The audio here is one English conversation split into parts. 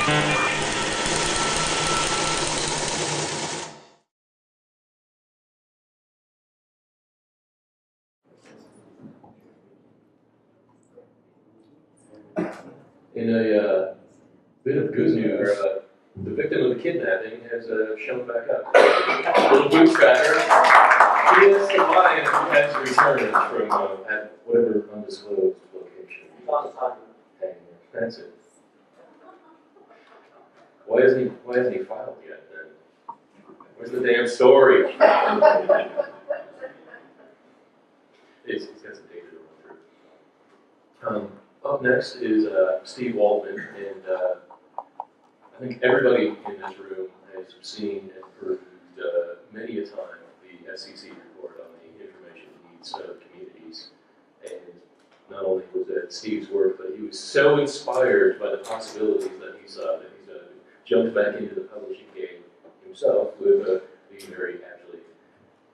In a bit of good news, the victim of the kidnapping has shown back up. Little bootstracker. He is the lion who has returned from at whatever undisclosed location. That's it. Why hasn't he filed yet then? Where's the damn story? He's got some data to run through. Up next is Steve Waldman, and I think everybody in this room has seen and perused many a time the SEC report on the information needs of communities. And not only was that Steve's work, but he was so inspired by the possibilities that he saw that he's jumped back into the publishing game himself with being very aptly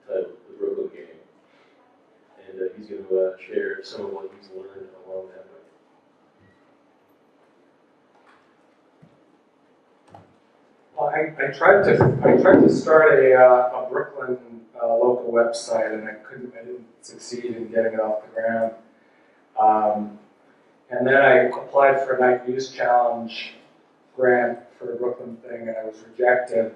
titled The Brooklyn Game. And he's going to share some of what he's learned along that way. Well, I tried to start a Brooklyn local website, and I didn't succeed in getting it off the ground. And then I applied for a Night News Challenge grant for the Brooklyn thing, and I was rejected.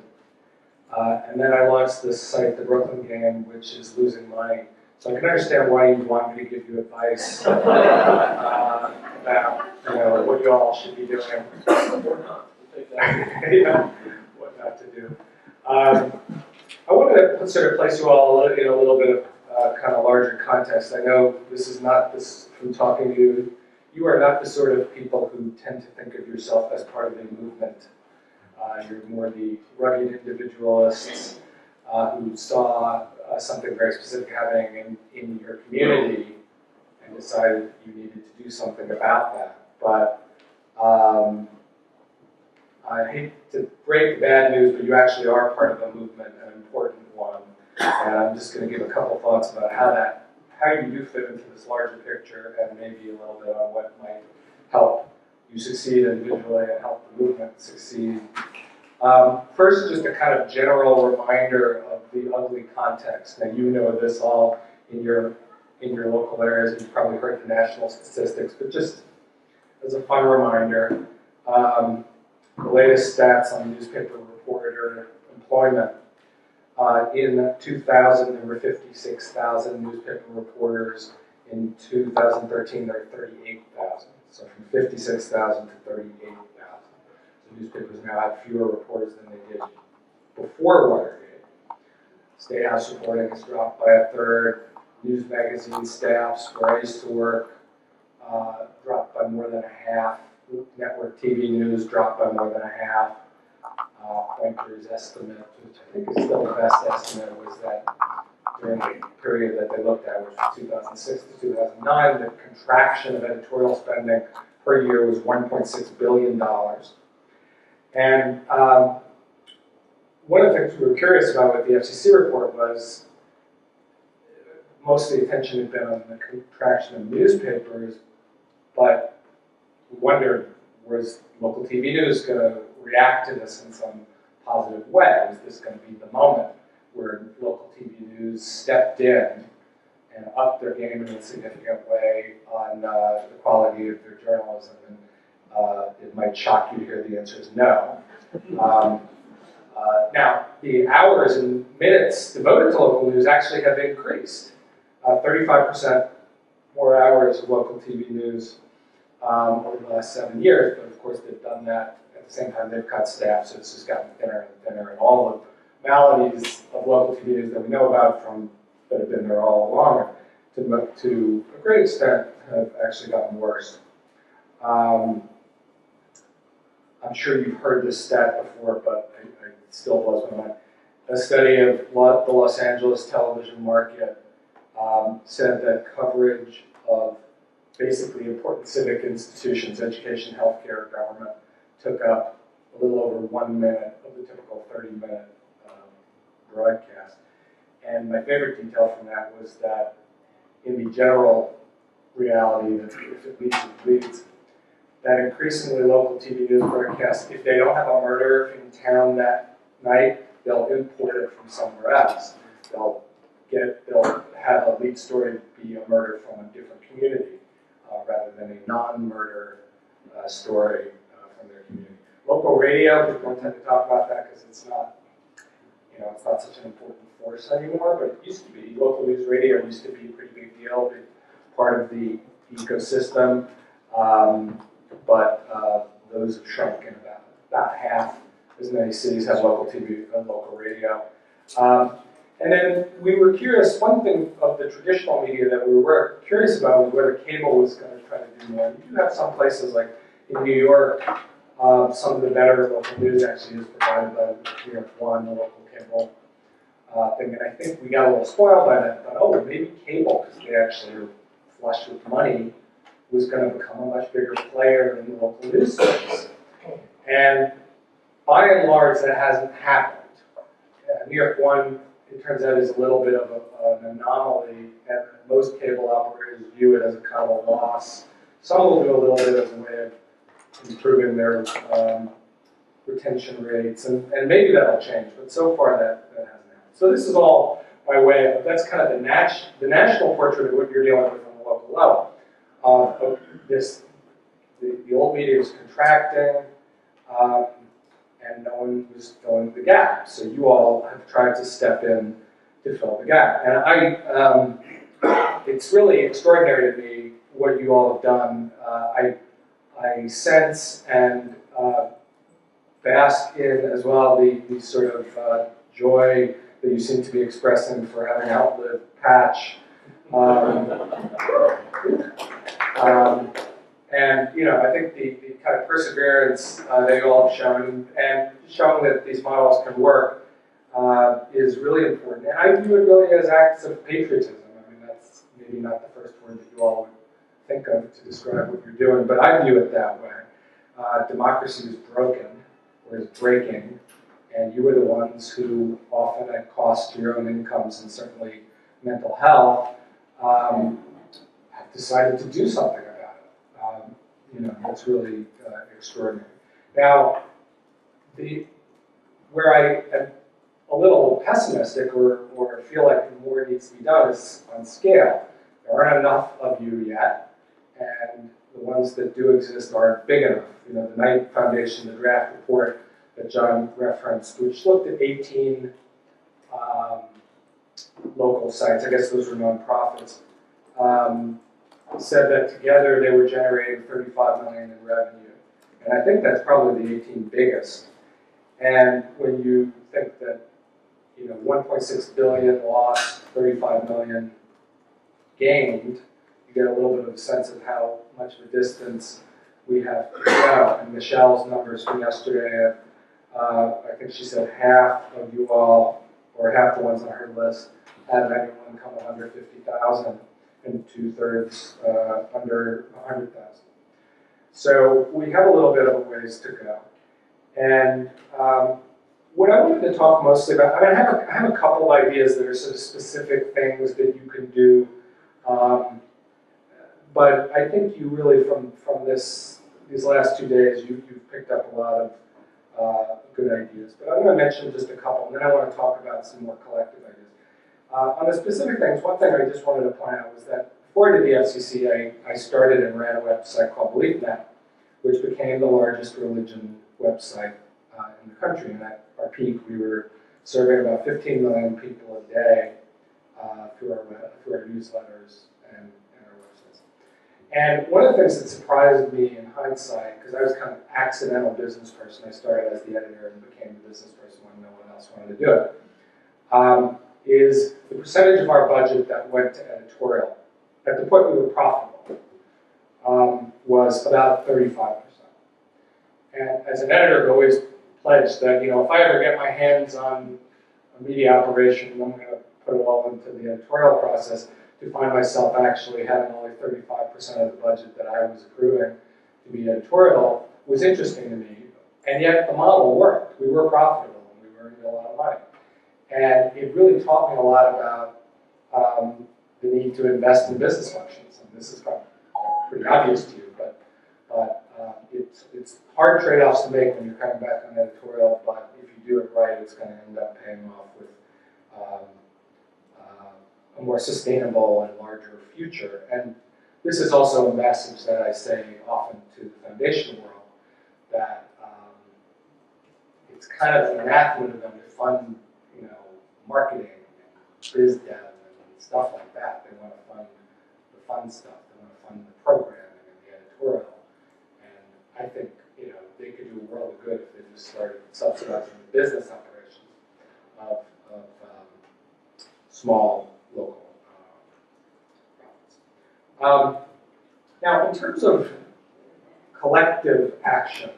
And then I launched this site, the Brooklyn Game, which is losing money. So I can understand why you'd want me to give you advice about what you all should be doing. Or not. Yeah, what not to do. I wanted to sort of place you all in a little bit of kind of larger context. I know this is not this from talking to you. You are not the sort of people who tend to think of yourself as part of a movement. You're more the rugged individualists who saw something very specific happening in your community and decided you needed to do something about that. But I hate to break the bad news, but you actually are part of a movement, an important one. And I'm just going to give a couple thoughts about how you do fit into this larger picture, and maybe a little bit on what might help you succeed individually and help the movement succeed. First, just a kind of general reminder of the ugly context. Now, you know this all in your local areas, and you've probably heard the national statistics, but just as a fun reminder, the latest stats on newspaper reporter employment. In 2000, there were 56,000 newspaper reporters. In 2013, there were 38,000. So from 56,000 to 38,000. So newspapers now have fewer reporters than they did before Watergate. State House reporting has dropped by a third. News magazine staffs where I used to work dropped by more than a half. Network TV news dropped by more than a half. Pointer's estimate, which I think is still the best estimate, was that during the period that they looked at, which was 2006 to 2009, the contraction of editorial spending per year was $1.6 billion. And one of the things we were curious about with the FCC report was most of the attention had been on the contraction of newspapers, but we wondered, was local TV news going to react to this in some positive way? Was this going to be the moment where local TV news stepped in and upped their game in a significant way on the quality of their journalism? And it might shock you to hear the answer is no. Now, the hours and minutes devoted to local news actually have increased. 35% more hours of local TV news over the last 7 years, but of course they've done that at the same time they've cut staff, so it's just gotten thinner and thinner, and all the maladies of local TV news that we know about from that have been there all along, to a great extent, have actually gotten worse. I'm sure you've heard this stat before, but it still blows my mind. A study of the Los Angeles television market said that coverage of basically important civic institutions, education, healthcare, government, took up a little over 1 minute of the typical 30-minute broadcast. And my favorite detail from that was that in the general reality that if it leads, that increasingly local TV news broadcasts, if they don't have a murder in town that night, they'll import it from somewhere else. They'll have a lead story be a murder from a different community rather than a non-murder story from their community. Local radio, we don't tend to talk about that because it's not, it's not such an important force anymore, but it used to be. Local news radio used to be a pretty big deal, big part of the ecosystem, but those have shrunk in about half as many cities have local TV and local radio. And then we were curious, one thing of the traditional media that we were curious about was whether cable was going to try to do more. You do have some places like in New York, some of the better local news actually is provided by New York One, the local cable thing. And I think we got a little spoiled by that. But oh, maybe cable, because they actually are flush with money, was going to become a much bigger player in the local news space. And by and large, that hasn't happened. New York One, it turns out, is a little bit of an anomaly, and most cable operators view it as a kind of a loss. Some will do a little bit as a way of improving their retention rates, and maybe that'll change, but so far that hasn't happened. So this is all by way of, that's kind of the national portrait of what you're dealing with on the local level. But the old media is contracting, and no one was filling the gap. So you all have tried to step in to fill the gap. And it's really extraordinary to me what you all have done. I sense and bask in as well the sort of joy that you seem to be expressing for having outlived Patch. And I think the kind of perseverance that you all have shown, and showing that these models can work, is really important. And I view it really as acts of patriotism. I mean, that's maybe not the first word that you all would think of to describe what you're doing, but I view it that way. Democracy is broken, or is breaking, and you are the ones who, often at cost to your own incomes and certainly mental health, have decided to do something about it. That's really extraordinary. Now, where I am a little pessimistic or feel like more needs to be done is on scale. There aren't enough of you yet, and the ones that do exist aren't big enough. The Knight Foundation, the draft report that John referenced, which looked at 18 local sites, I guess those were nonprofits, said that together they were generating $35 million in revenue. And I think that's probably the 18 biggest. And when you think that 1.6 billion lost, 35 million gained, you get a little bit of a sense of how much of a distance we have to go. And Michelle's numbers from yesterday, I think she said half of you all, or half the ones on her list, had an annual income of under 50,000, and 2/3 under 100,000. So we have a little bit of a ways to go. And what I wanted to talk mostly about, I have a couple of ideas that are sort of specific things that you can do. But I think you really, from these last 2 days, you've picked up a lot of good ideas. But I'm going to mention just a couple, and then I want to talk about some more collective ideas. On the specific things, one thing I just wanted to point out was that before I did the FCC, I started and ran a website called BeliefNet, which became the largest religion website in the country. And at our peak, we were serving about 15 million people a day through our newsletters and our websites. And one of the things that surprised me in hindsight, because I was kind of an accidental business person, I started as the editor and became the business person when no one else wanted to do it, is the percentage of our budget that went to editorial. At the point we were profitable, was about 35%. And as an editor, I've always pledged that, if I ever get my hands on a media operation, I'm going to put it all into the editorial process, to find myself actually having only 35% of the budget that I was accruing to be editorial was interesting to me. And yet the model worked. We were profitable and we were earning a lot of money. And it really taught me a lot about the need to invest in business functions. And this is probably pretty obvious to you, but it's hard trade-offs to make when you're coming back on editorial, but if you do it right, it's going to end up paying off with a more sustainable and larger future. And this is also a message that I say often to the foundation world, that it's kind of an anathema to them to fund, marketing and biz dev and stuff like that. They want to fund the fun stuff. They want to fund the programming and the editorial. And I think, they could do a world of good if they just started subsidizing the business operations of small local profits. Now, in terms of collective action,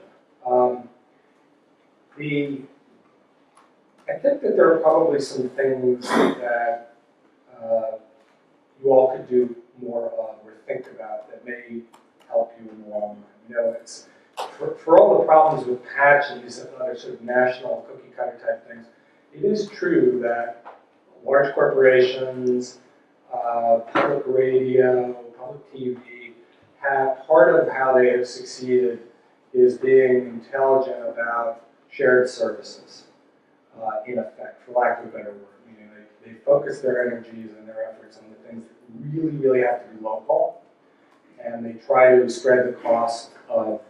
I think that there are probably some things that you all could do more of or think about that may help you in the long run. It's for all the problems with patch and these other sort of national cookie cutter type things, it is true that large corporations, public radio, public TV, have part of how they have succeeded is being intelligent about shared services, in effect, for lack of a better word. Meaning they focus their energies and their efforts on the things that really, really have to be local, and they try to spread the cost of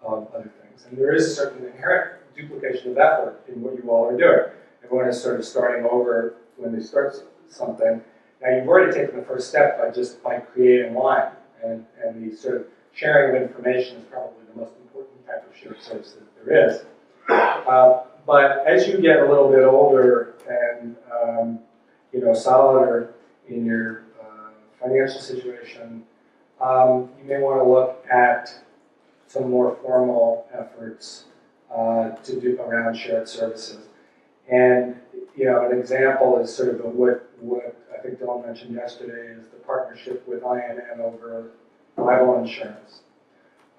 other things. And there is a certain inherent duplication of effort in what you all are doing. Everyone is sort of starting over when they start something. Now you've already taken the first step by creating line, and the sort of sharing of information is probably the most important type of shared service that there is. But as you get a little bit older and solider in your financial situation, you may want to look at some more formal efforts to do around shared services. And an example is sort of what I think Dylan mentioned yesterday is the partnership with INN over Bible insurance.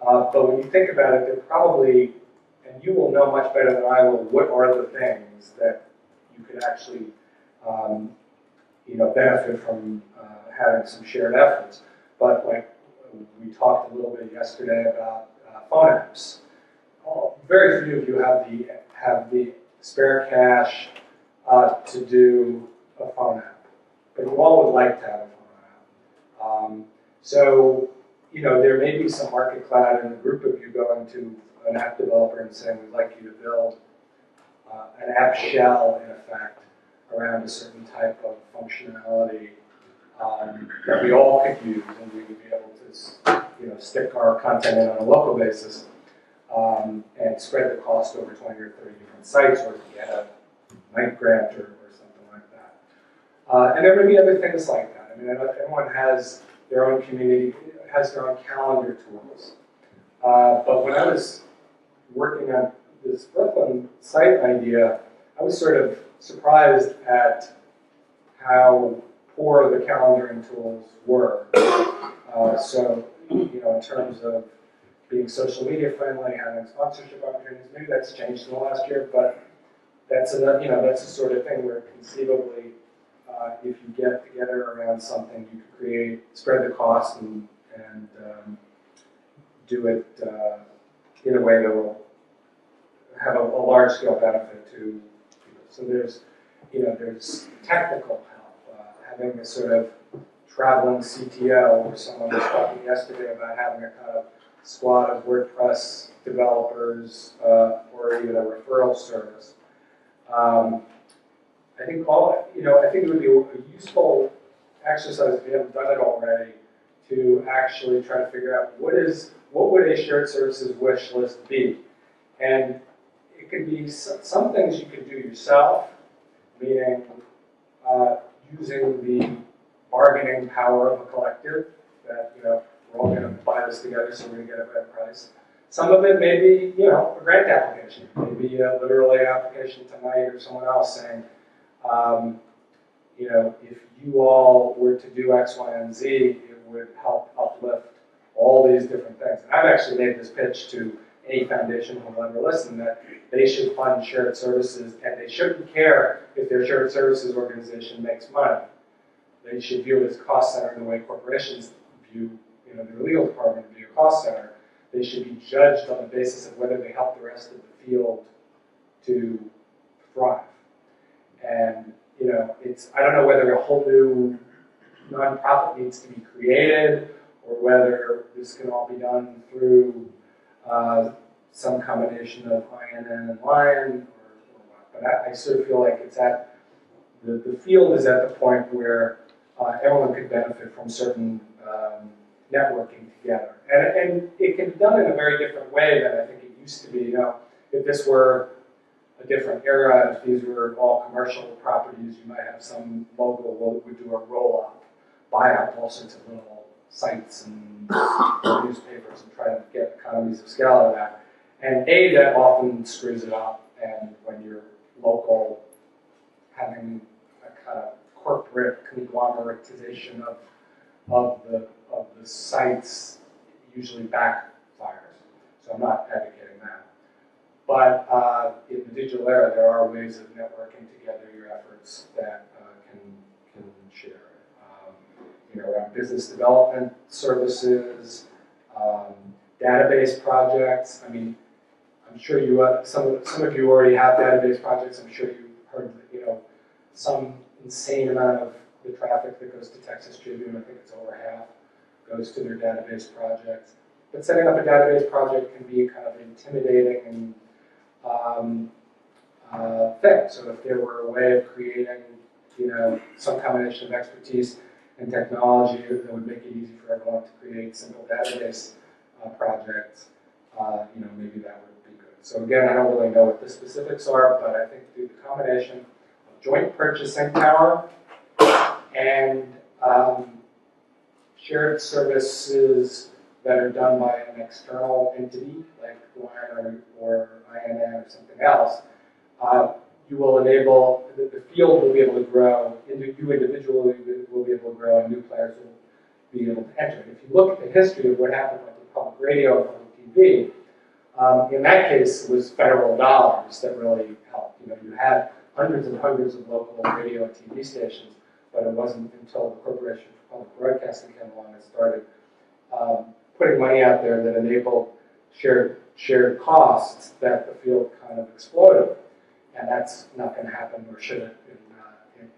But when you think about it, they're probably, and you will know much better than I will, what are the things that you could actually benefit from having some shared efforts. But like we talked a little bit yesterday about phone apps. Very few of you have the spare cash to do a phone app, but you all would like to have a phone app. So there may be some market cloud in a group of you going to an app developer and saying, we'd like you to build an app shell, in effect, around a certain type of functionality that we all could use, and we would be able to stick our content in on a local basis and spread the cost over 20 or 30 different sites, or get a night grant or something like that. And there may be other things like that. I mean, everyone has their own community, has their own calendar tools. But when I was working on this Brooklyn site idea, I was sort of surprised at how poor the calendaring tools were. So, in terms of being social media friendly, having sponsorship opportunities, maybe that's changed in the last year, but that's that's the sort of thing where conceivably, if you get together around something, you could spread the cost and do it in a way that will have a large-scale benefit to people. So there's technical help, having a sort of traveling CTO, or someone was talking yesterday about having a kind of squad of WordPress developers or even a referral service. I think it would be a useful exercise if you haven't done it already to actually try to figure out what would a shared services wish list be, and it could be some things you can do yourself, meaning using the bargaining power of a collective that we're all going to buy this together, so we're going to get a better price. Some of it may be a grant application, maybe literally an application tonight or someone else saying, if you all were to do X, Y, and Z, it would help uplift all these different things. And I've actually made this pitch to any foundation who will ever listen, that they should fund shared services, and they shouldn't care if their shared services organization makes money. They should view it as a cost center the way corporations view, their legal department view a cost center. they should be judged on the basis of whether they help the rest of the field to thrive. And I don't know whether a whole new nonprofit needs to be created or whether this can all be done through some combination of INN and Lion or what. But I sort of feel like it's at the field is at the point where everyone could benefit from certain networking together. And it can be done in a very different way than I think it used to be. If this were a different era, if these were all commercial properties, you might have some local would do a roll-up, buy out all sorts of little sites and newspapers and try to get economies of scale out of that. And that often screws it up. And when you're local, having a kind of corporate conglomeratization of the sites usually backfires. So I'm not advocating that. But in the digital era, there are ways of networking together your efforts that can share. Around business development services, database projects. I mean, I'm sure some of you already have database projects. I'm sure you've heard some insane amount of the traffic that goes to Texas Tribune. I think it's over half goes to their database projects. But setting up a database project can be kind of intimidating and thing. So if there were a way of creating, some combination of expertise and technology that would make it easy for everyone to create simple database projects, maybe that would be good. So again, I don't really know what the specifics are, but I think through the combination of joint purchasing power and shared services that are done by an external entity, like Lion or INN or something else, you will enable, the field will be able to grow, you individually will be able to grow, and new players will be able to enter. If you look at the history of what happened with public radio and public TV, in that case, it was federal dollars that really helped. You had hundreds and hundreds of local radio and TV stations, but it wasn't until the Corporation for Public Broadcasting came along and started putting money out there that enabled shared costs that the field kind of exploded. And that's not going to happen, or should it,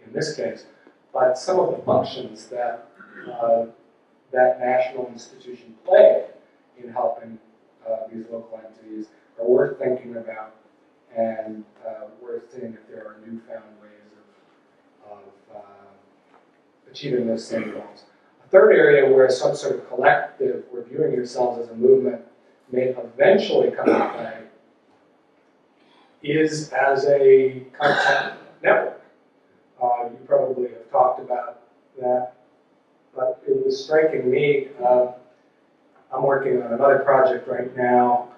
in this case. But some of the functions that that national institution played in helping these local entities are worth thinking about and worth seeing if there are newfound ways of achieving those same goals. A third area where some sort of collective, or viewing yourselves as a movement, may eventually come into play is as a content network. You probably have talked about that, but it was striking me. I'm working on another project right now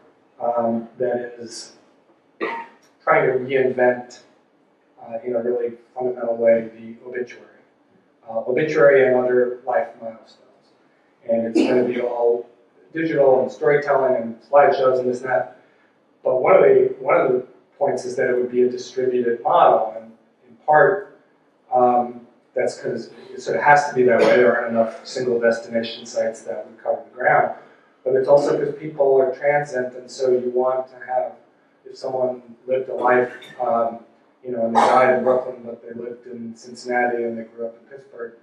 that is trying to reinvent, in a really fundamental way, the obituary and other life milestones. And it's going to be all digital and storytelling and slideshows and this and that. But one of the points is that it would be a distributed model, and in part, that's because it sort of has to be that way. There aren't enough single destination sites that would cover the ground. But it's also because people are transient, and so you want to have, if someone lived a life, and they died in Brooklyn, but they lived in Cincinnati and they grew up in Pittsburgh,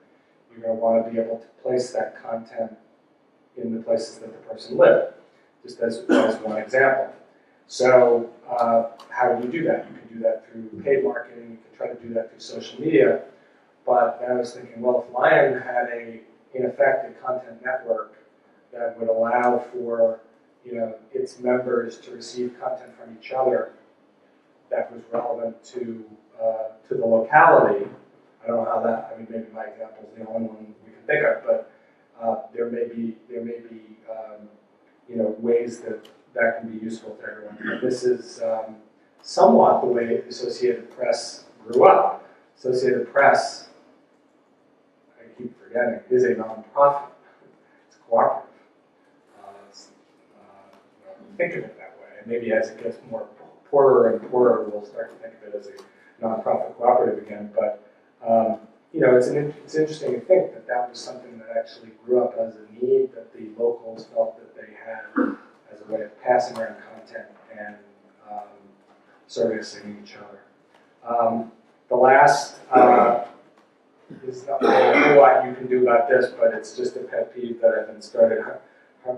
you're going to want to be able to place that content in the places that the person lived, just as one example. So how do you do that? You can do that through paid marketing. You can try to do that through social media. But then I was thinking, well, if Lion had in effect, a content network that would allow for its members to receive content from each other that was relevant to the locality. I don't know how that. I mean, maybe my example is the only one we can think of, but there may be ways that can be useful to everyone. This is somewhat the way the Associated Press grew up. Associated Press, I keep forgetting, is a nonprofit. It's cooperative. Think of it that way. And maybe as it gets more poorer and poorer, we'll start to think of it as a nonprofit cooperative again. But it's interesting to think that that was something that actually grew up as a need that the locals felt that they had as a way of passing around content and servicing each other. The last is not really a whole lot you can do about this, but it's just a pet peeve that I've been started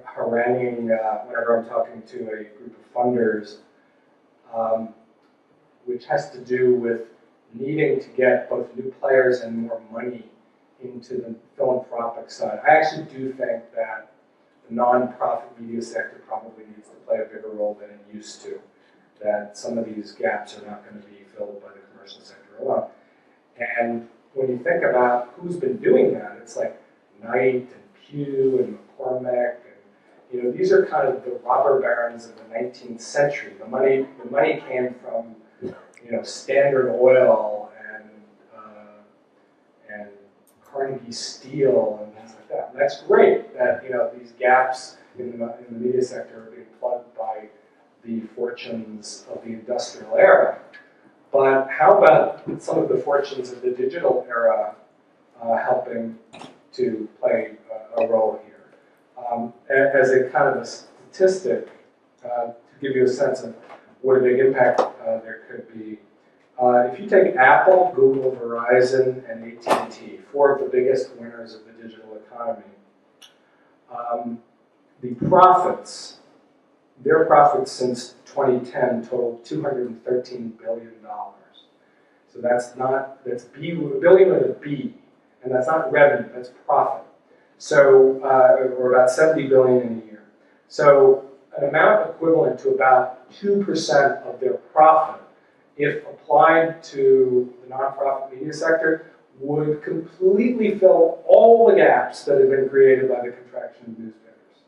haranguing whenever I'm talking to a group of funders, which has to do with needing to get both new players and more money into the philanthropic side. I actually do think that the nonprofit media sector probably needs to play a bigger role than it used to, that some of these gaps are not going to be filled by the commercial sector alone. And when you think about who's been doing that, it's like Knight and Pew and McCormick, and these are kind of the robber barons of the 19th century. The money came from Standard Oil and Carnegie Steel and things like that. And that's great that these gaps in the media sector are being plugged by the fortunes of the industrial era. But how about some of the fortunes of the digital era helping to play a role here? As a kind of a statistic, to give you a sense of what a big impact there could be, if you take Apple, Google, Verizon, and AT&T, 4 of the biggest winners of the digital economy, the profits, their profits since 2010 totaled $213 billion. So that's billion with a B, and that's not revenue, that's profit. So, or about 70 billion in a year. So an amount equivalent to about 2% of their profit, if applied to the nonprofit media sector, would completely fill all the gaps that have been created by the contraction of newspapers.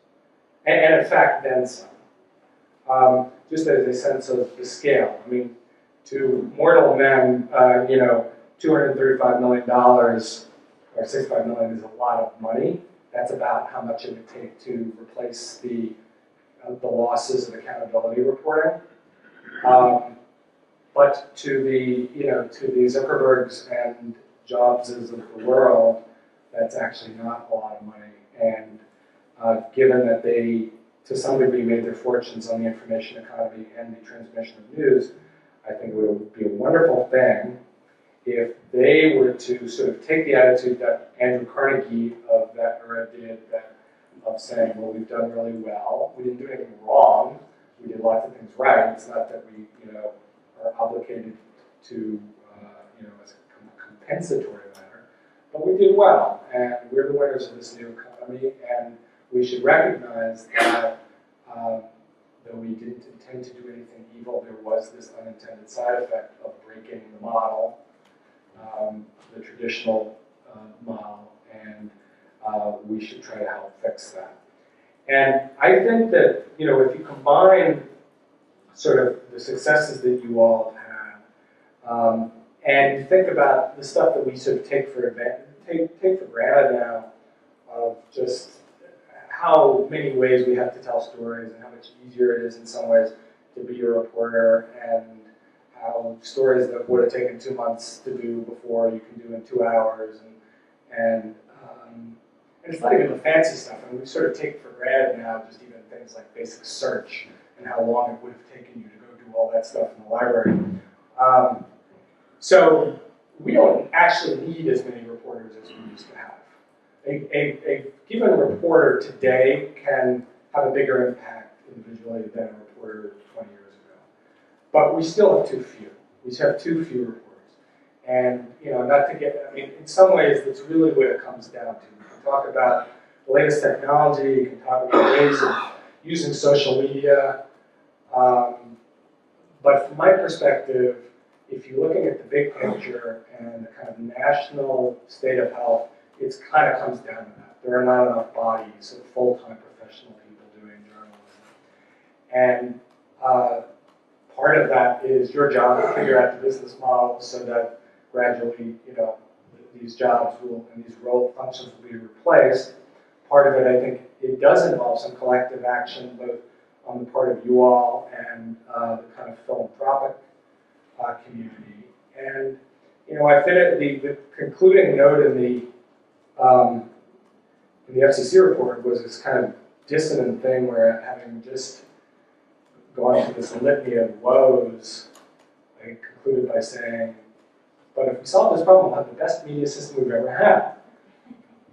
And in fact, then some. Just as a sense of the scale. I mean, to mortal men, $235 million or $65 million is a lot of money. That's about how much it would take to replace the losses of accountability reporting. But to the Zuckerbergs and Jobses of the world, that's actually not a lot of money. And given that they, to some degree, made their fortunes on the information economy and the transmission of news, I think it would be a wonderful thing if they were to sort of take the attitude that Andrew Carnegie of that era did, of saying, well, we've done really well, we didn't do anything wrong, we did lots of things right. It's not that we, are obligated to, as a compensatory matter, but we did well, and we're the winners of this new economy, and we should recognize that though we didn't intend to do anything evil, there was this unintended side effect of breaking the model, the traditional model, and we should try to help fix that. And I think that, if you combine sort of the successes that you all have had, and you think about the stuff that we sort of take for granted now, of just how many ways we have to tell stories and how much easier it is in some ways to be a reporter, and how stories that would have taken 2 months to do before you can do in 2 hours, and it's not even the fancy stuff. I mean, we sort of take for granted now just even things like basic search and how long it would have taken you to go do all that stuff in the library. So we don't actually need as many reporters as we used to have. A given reporter today can have a bigger impact individually than a reporter 20 years ago. But we still have too few. We have too few reporters. And, not to get, in some ways, that's really what it comes down to. You can talk about the latest technology, you can talk about ways of using social media. But from my perspective, if you're looking at the big picture and the kind of national state of health, it kind of comes down to that. There are not enough bodies of full-time professional people doing journalism. And part of that is your job to figure out the business model so that gradually, these jobs and these role functions will be replaced. Part of it, I think, it does involve some collective action, both on the part of you all and the kind of philanthropic community. And, I think the concluding note in the FCC report was this kind of dissonant thing where having just gone through this litany of woes, I concluded by saying, but if we solve this problem, we'll have the best media system we've ever had.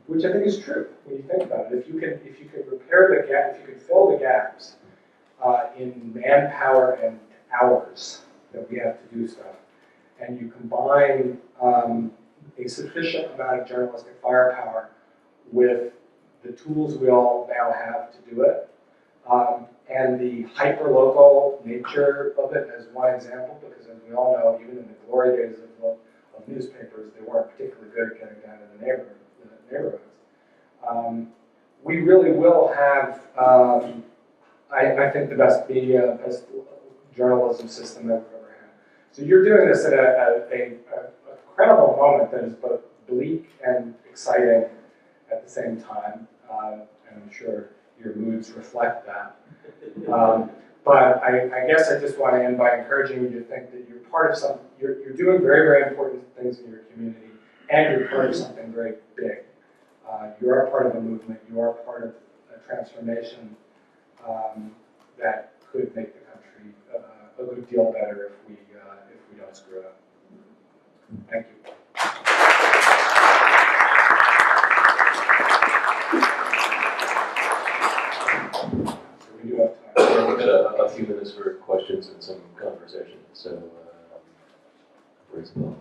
Which I think is true when you think about it. If you can repair the gap, if you can fill the gaps in manpower and hours that we have to do stuff, and you combine a sufficient amount of journalistic firepower with the tools we all now have to do it, and the hyper-local nature of it as one example, because as we all know, even in the glory days of newspapers, they weren't particularly good at getting down to the neighborhoods. We really will have, I think, the best media, best journalism system that we've ever had. So you're doing this at a incredible moment that is both bleak and exciting at the same time, and I'm sure your moods reflect that. But I guess I just want to end by encouraging you to think that you're part of something, you're doing very, very important things in your community, and you're part of something very big. You are part of a movement, you are part of a transformation that could make the country a good deal better if we don't screw it up. Thank you. So we do have time. We've got a few minutes for questions and some conversation. So, where's the ball?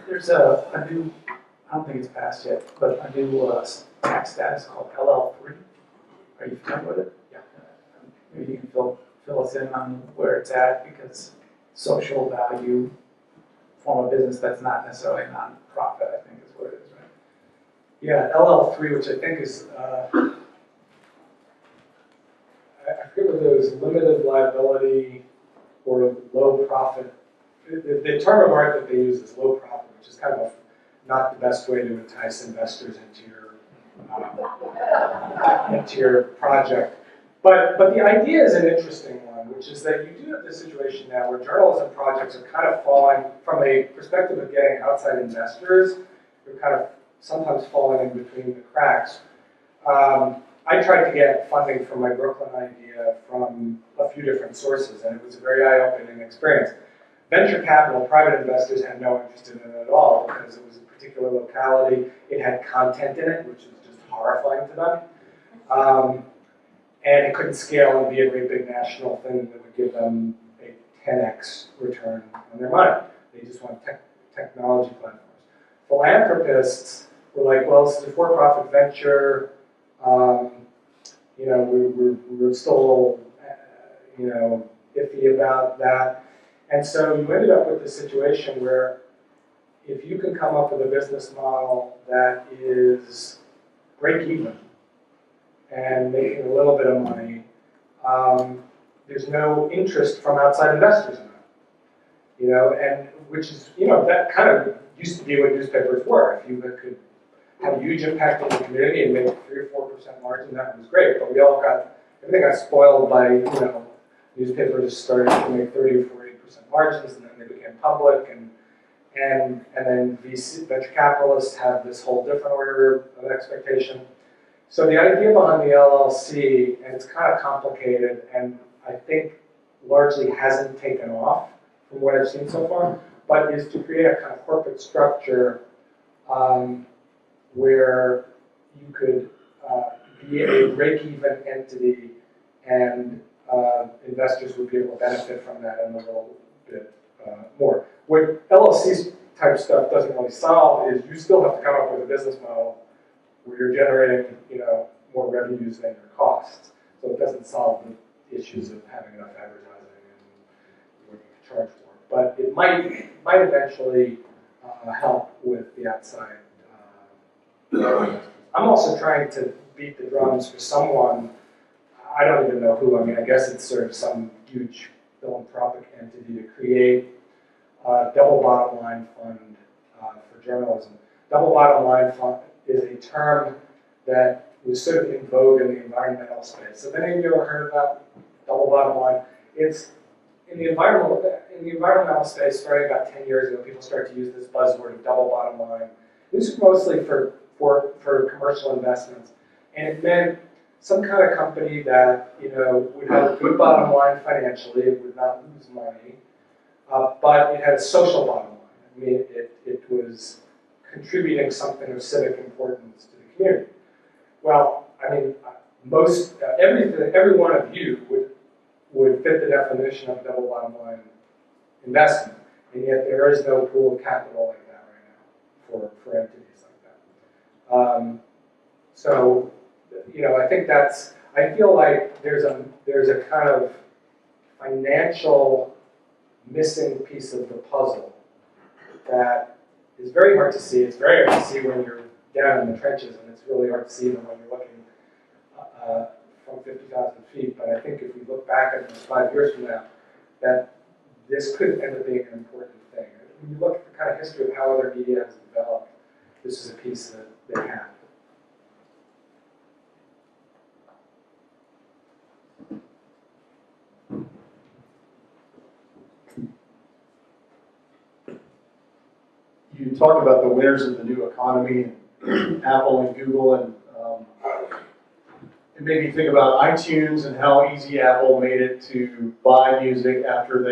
There's a new, I don't think it's passed yet, but a new tax status called LL3. Are you familiar with it? Yeah. Maybe you can fill us in on where it's at, because social value form of business that's not necessarily non-profit, I think is what it is, right? Yeah, LL3, which I think is, I forget whether it was limited liability or low profit. The term of art that they use is low profit, which is kind of not the best way to entice investors into your project. But the idea is an interesting one, which is that you do have this situation now where journalism projects are kind of falling, from a perspective of getting outside investors, they're kind of sometimes falling in between the cracks. I tried to get funding for my Brooklyn idea from a few different sources, and it was a very eye-opening experience. Venture capital, private investors had no interest in it at all because it was a particular locality. It had content in it, which was just horrifying to them. And it couldn't scale and be a great big national thing that would give them a 10x return on their money. They just want technology platforms. Philanthropists were like, well, this is a for-profit venture. We're still, iffy about that. And so you ended up with this situation where if you can come up with a business model that is break even and making a little bit of money, there's no interest from outside investors in that. And which is, that kind of used to be what newspapers were. If you could have a huge impact on the community and make 3 or 4% margin, that was great. But everything got spoiled by, newspapers started to make 30 or 40% margins, and then they became public, and then venture capitalists have this whole different order of expectation. So the idea behind the LLC, and it's kind of complicated, and I think largely hasn't taken off from what I've seen so far, but is to create a kind of corporate structure where you could be a break-even entity, and investors would be able to benefit from that in a little bit more. What LLC type stuff doesn't really solve is you still have to come up with a business model where you're generating, more revenues than your costs. So it doesn't solve the issues of having enough advertising and what you can charge for. But it might eventually help with the outside. I'm also trying to beat the drums for someone. I don't even know who. I guess it's sort of some huge philanthropic entity to create a double bottom line fund for journalism. Double bottom line fund is a term that was sort of in vogue in the environmental space. Have any of you ever heard about double bottom line? It's in the environmental space. Starting about 10 years ago, people started to use this buzzword of double bottom line. This is mostly for for commercial investments. And it meant some kind of company that, you know, would have a good bottom line financially, it would not lose money, but it had a social bottom line. I mean, it was contributing something of civic importance to the community. Well, I mean, every one of you would fit the definition of a double bottom line investment, and yet there is no pool of capital like that right now for entities like that. So, you know, I think I feel like there's a kind of financial missing piece of the puzzle that is very hard to see. It's very hard to see when you're down in the trenches, and it's really hard to see them when you're looking from 50,000 feet. But I think if we look back at this 5 years from now, that this could end up being an important thing. When you look at the kind of history of how other media has developed, this is a piece that they have. You talked about the winners of the new economy, Apple and Google, and it made me think about iTunes and how easy Apple made it to buy music after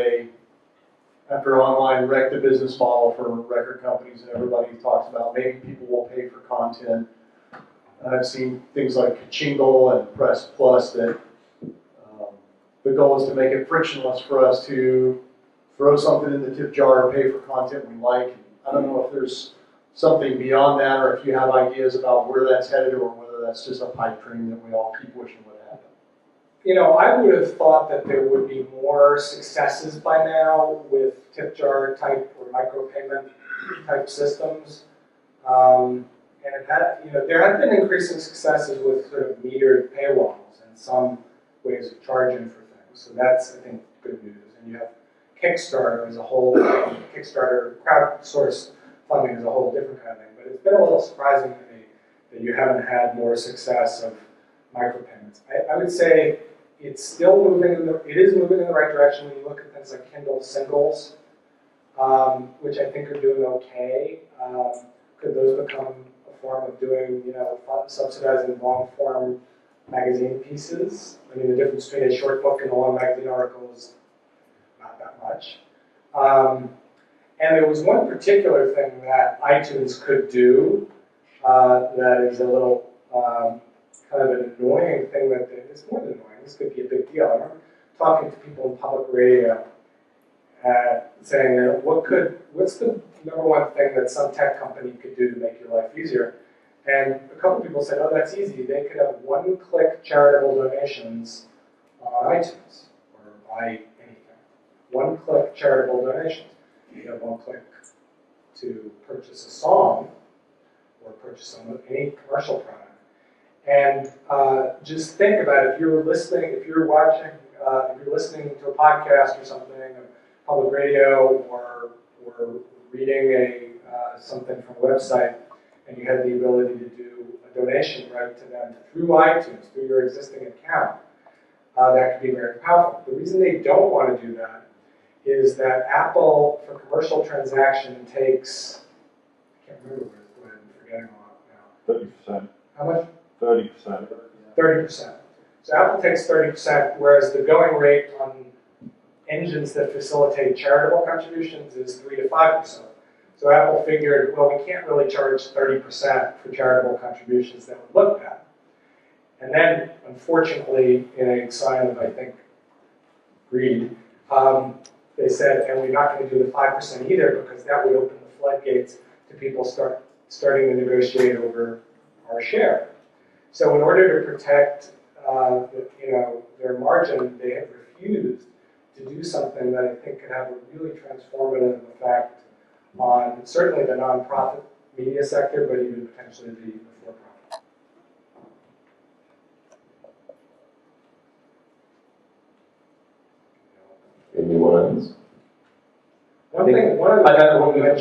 online wrecked the business model for record companies, and everybody talks about maybe people will pay for content. I've seen things like Jingle and Press Plus that the goal is to make it frictionless for us to throw something in the tip jar or pay for content we like. I don't know if there's something beyond that, or if you have ideas about where that's headed, or whether that's just a pipe dream that we all keep wishing would happen. You know, I would have thought that there would be more successes by now with tip jar type or micropayment type systems. And it had, you know, there have been increasing successes with sort of metered paywalls and some ways of charging for things. So that's, I think, good news. And you have Kickstarter as a whole, Kickstarter crowdsourced funding is a whole different kind of thing. But it's been a little surprising to me that you haven't had more success of micropayments. I would say it's still moving it is moving in the right direction when you look at things like Kindle singles, which I think are doing okay. Could those become a form of doing, you know, subsidizing long form magazine pieces? I mean, the difference between a short book and a long magazine article is not that much. And there was one particular thing that iTunes could do that is a little kind of an annoying thing that it's more than annoying. This could be a big deal. I remember talking to people in public radio saying, what's the number one thing that some tech company could do to make your life easier? And a couple people said, oh, that's easy. They could have one-click charitable donations on iTunes or buy anything. One-click charitable donations. You have one click to purchase a song or purchase any commercial product. And just think about it. If you're listening, if you're watching, if you're listening to a podcast or something, a public radio, or reading something from a website, and you had the ability to do a donation right to them through iTunes, through your existing account, that could be very powerful. The reason they don't want to do that is that Apple, for commercial transaction, takes, I can't remember what I'm forgetting now. 30%. How much? 30%. 30%. So Apple takes 30%, whereas the going rate on engines that facilitate charitable contributions is 3 to 5%. So Apple figured, well, we can't really charge 30% for charitable contributions that would look bad. And then, unfortunately, in a sign of, I think, greed, they said, and we're not going to do the 5% either, because that would open the floodgates to people starting to negotiate over our share. So in order to protect their margin, they have refused to do something that I think could have a really transformative effect on certainly the nonprofit media sector, but even potentially the for-profit. Anyone else?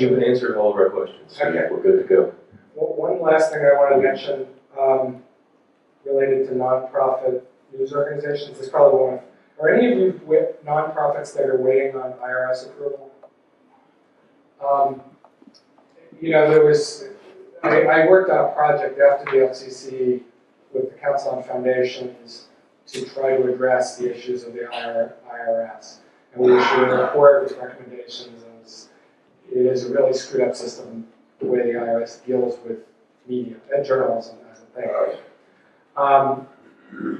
You've answered all of our questions. So okay. We're good to go. One last thing I want to mention related to nonprofit news organizations. This is probably one of, are any of you with nonprofits that are waiting on IRS approval? There was I worked on a project after the FCC with the Council on Foundations to try to address the issues of the IRS. And we issued a report with recommendations, and it is a really screwed up system, the way the IRS deals with media and journalism as a thing.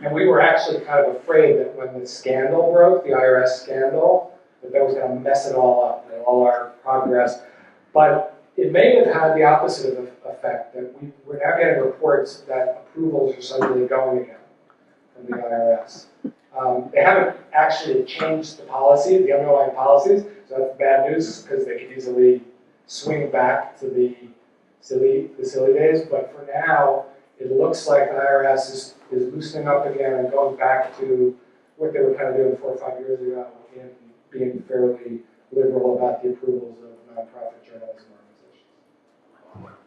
And we were actually kind of afraid that when the scandal broke, the IRS scandal, that was going to mess it all up, that all our progress. But it may have had the opposite of effect, that we're now getting reports that approvals are suddenly going again from the IRS. They haven't actually changed the policy, the underlying policies, so that's bad news because they could easily swing back to the silly days. But for now, it looks like the IRS is loosening up again and going back to what they were kind of doing 4 or 5 years ago in being fairly liberal about the approvals of nonprofit journalism organizations.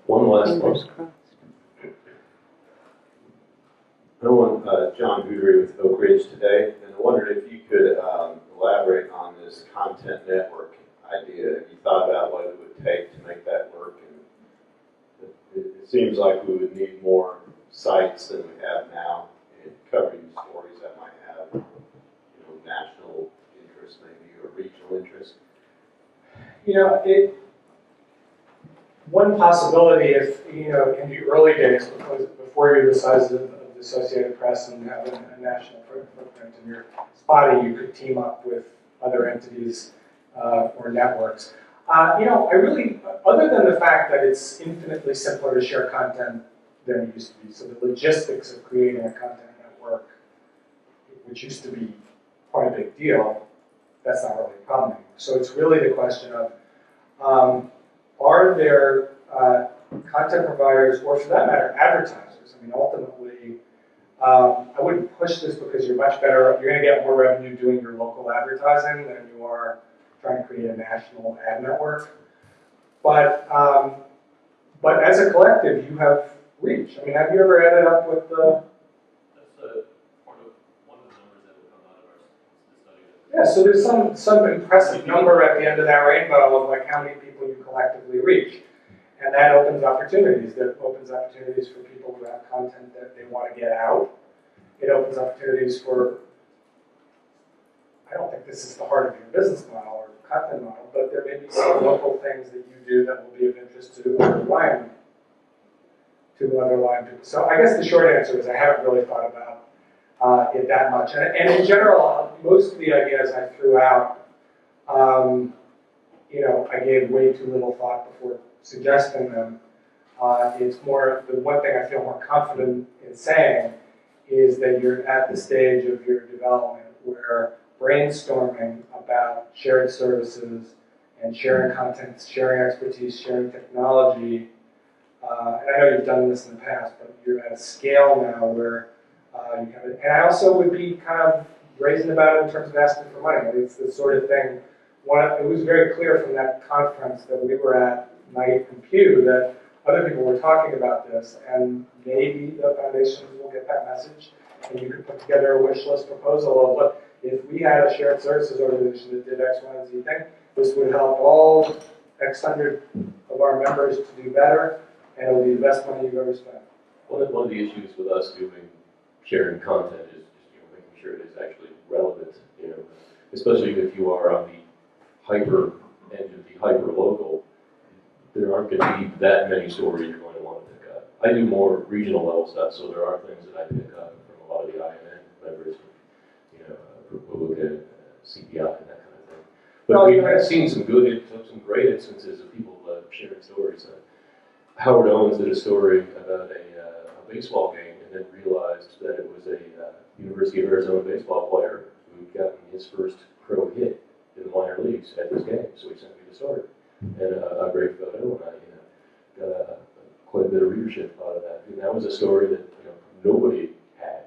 One last Fingers one. crossed. John Goodry with Oak Ridge today, and I wondered if you could elaborate on this content network idea. Have you thought about what it would take to make that work? And it seems like we would need more sites than we have now, and covering stories that might have, national interest maybe or regional interest. One possibility, if in the early days, before you're the size of the Associated Press and have a national footprint in your spotty, you could team up with other entities or networks. I really, other than the fact that it's infinitely simpler to share content than it used to be, so the logistics of creating a content network, which used to be quite a big deal, that's not really a problem anymore. So it's really the question of, are there content providers, or for that matter, advertisers? I mean, ultimately, I wouldn't push this because you're much better, you're going to get more revenue doing your local advertising than you are trying to create a national ad network. But as a collective, you have reach. I mean, have you ever added up with the... That's part of one of the numbers that would come out of our study. Yeah, so there's some impressive number at the end of that rainbow of like how many people you collectively reach. And that opens opportunities. That opens opportunities for people who have content that they want to get out. It opens opportunities for, I don't think this is the heart of your business model or content model, but there may be some local things that you do that will be of interest to other line people. So I guess the short answer is I haven't really thought about it that much. And in general, most of the ideas I threw out, I gave way too little thought before suggesting them. It's more, the one thing I feel more confident in saying is that you're at the stage of your development where brainstorming about shared services and sharing content, sharing expertise, sharing technology, and I know you've done this in the past, but you're at a scale now where you have it. And I also would be kind of brazen about it in terms of asking for money. It's the sort of thing, it was very clear from that conference that we were at, Knight and Pew, that other people were talking about this, and maybe the foundations will get that message, and you could put together a wish list proposal of, look, if we had a shared services organization that did X, Y, and Z thing, this would help all X hundred of our members to do better, and it will be the best money you've ever spent. One of the issues with us sharing content is just making sure it is actually relevant. Especially if you are on the hyper end of the hyper local, there aren't going to be that many stories you're going to want to pick up. I do more regional level stuff, so there are things that I pick up from a lot of the IMN members, Republican, CPI, and that kind of thing. But we have seen some great instances of people sharing stories. Howard Owens did a story about a baseball game and then realized that it was a University of Arizona baseball player who'd gotten his first pro hit in the minor leagues at this game. So he sent me the story. And a great photo, and I got quite a bit of readership out of that. And that was a story that nobody had.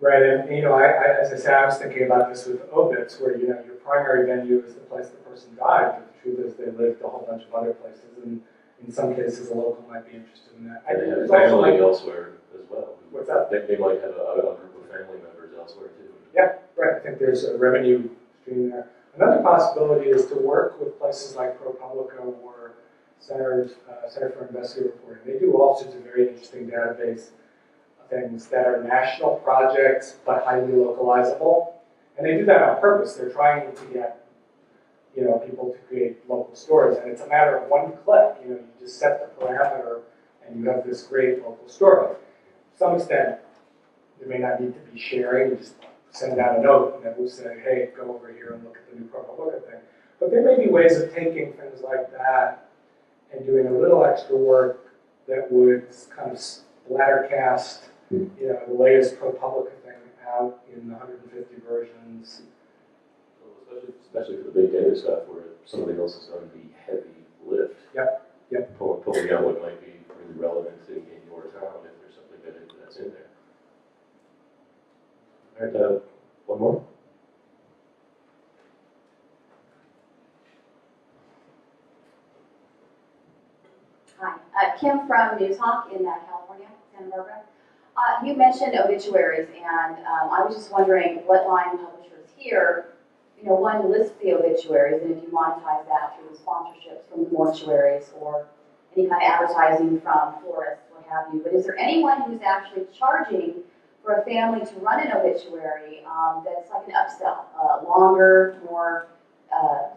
Right, and as I said, I was thinking about this with obits, where your primary venue is the place the person died, but the truth is they lived a whole bunch of other places, and in some cases a local might be interested in that. I think They have there's also family elsewhere as well. What's that? They might have a group of family members elsewhere too. Yeah, right. I think there's a revenue stream there. Another possibility is to work with places like ProPublica or Center for Investigative Reporting. They do all sorts of very interesting database things that are national projects but highly localizable. And they do that on purpose. They're trying to get people to create local stories. And it's a matter of one click. You just set the parameter and you have this great local story. To some extent, you may not need to be sharing. You just send out a note and then we'll say, hey, go over here and look at the new ProPublica thing. But there may be ways of taking things like that and doing a little extra work that would kind of splattercast, the latest ProPublica thing out in 150 versions. Especially for the big data stuff where somebody else has done the heavy lift. Yep. Pulling out what might be really relevant in your town if there's something that's in there. All right, one more. Hi, Kim from Newshawk in California, Santa Barbara. You mentioned obituaries, and I was just wondering what line publishers here, one lists the obituaries, and if you monetize that through sponsorships from the mortuaries or any kind of advertising from florists, what have you. But is there anyone who's actually charging for a family to run an obituary that's like an upsell, longer, more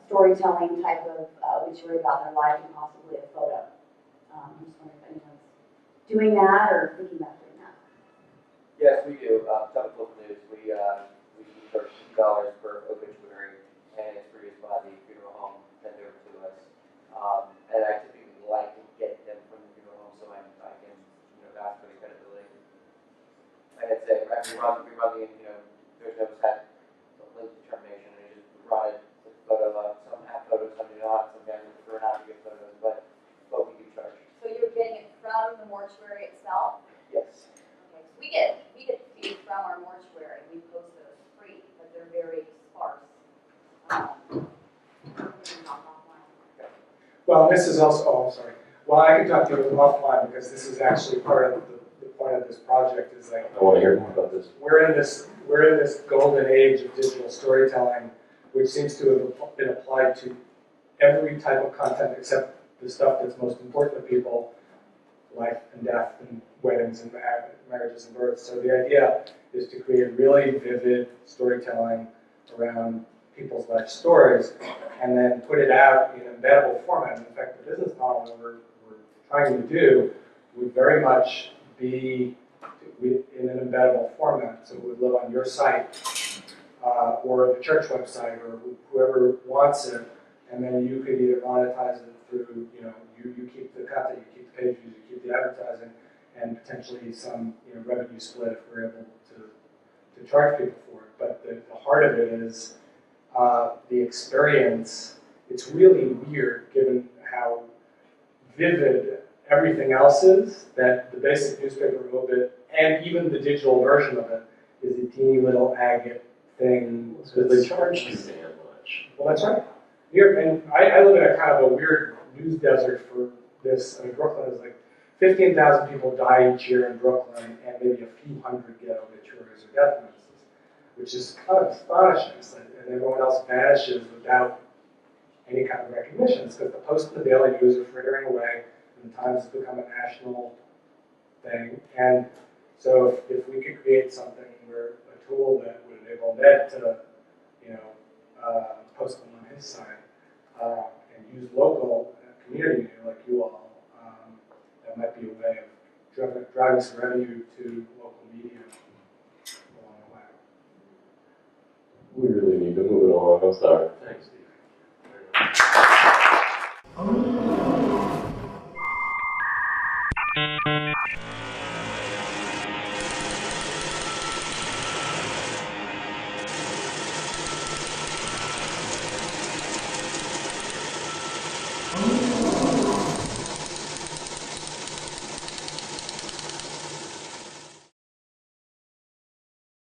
storytelling type of obituary about their life and possibly a photo? I'm just wondering if anyone's doing that or thinking about doing that. Yes, we do. Top Local News, we charge $50 per obituary, and it's produced by the funeral home, sent over to us. And I typically like to get them from the funeral home so I can, vouch for the credibility. Like I said, we run the, there's no set link determination, and you just run it with a photo of. Some have photos, some do not. Some guys prefer not to get photos, but we do charge. So you're getting it from the mortuary itself? Yes. Okay, so we get fees from our mortuary. We post those free, but they're very sparse. Well, this is also, I'm sorry. Well, I can talk to you offline because this is actually part of the point of this project is like, I want to hear more about this. we're in this golden age of digital storytelling, which seems to have been applied to every type of content except the stuff that's most important to people, life and death and weddings and marriages and births. So the idea is to create really vivid storytelling around people's life stories and then put it out in embeddable format. In fact, the business model that we're trying to do would very much be in an embeddable format. So it would live on your site or the church website or whoever wants it, and then you could either monetize it through, you keep the content, you keep the page views, you keep the advertising, and potentially some revenue split if we're able to charge people for it. But the heart of it is the experience. It's really weird given how vivid everything else is, that the basic newspaper obit and even the digital version of it is a teeny little agate thing. Because they charge you damn much. Well, that's right. Here, and I live in a kind of a weird news desert for this. I mean, Brooklyn is like 15,000 people die each year in Brooklyn, and maybe a few hundred get obituaries or death notices, which is kind of astonishing. And everyone else vanishes without any kind of recognition. It's because the Post and the Daily News are frittering away, and the Times has become a national thing. And so if we could create something where a tool that would enable Ned to, post them on his site and use local community media like you all, that might be a way of driving some revenue to local media along the way. We really need to move it along. I'm sorry.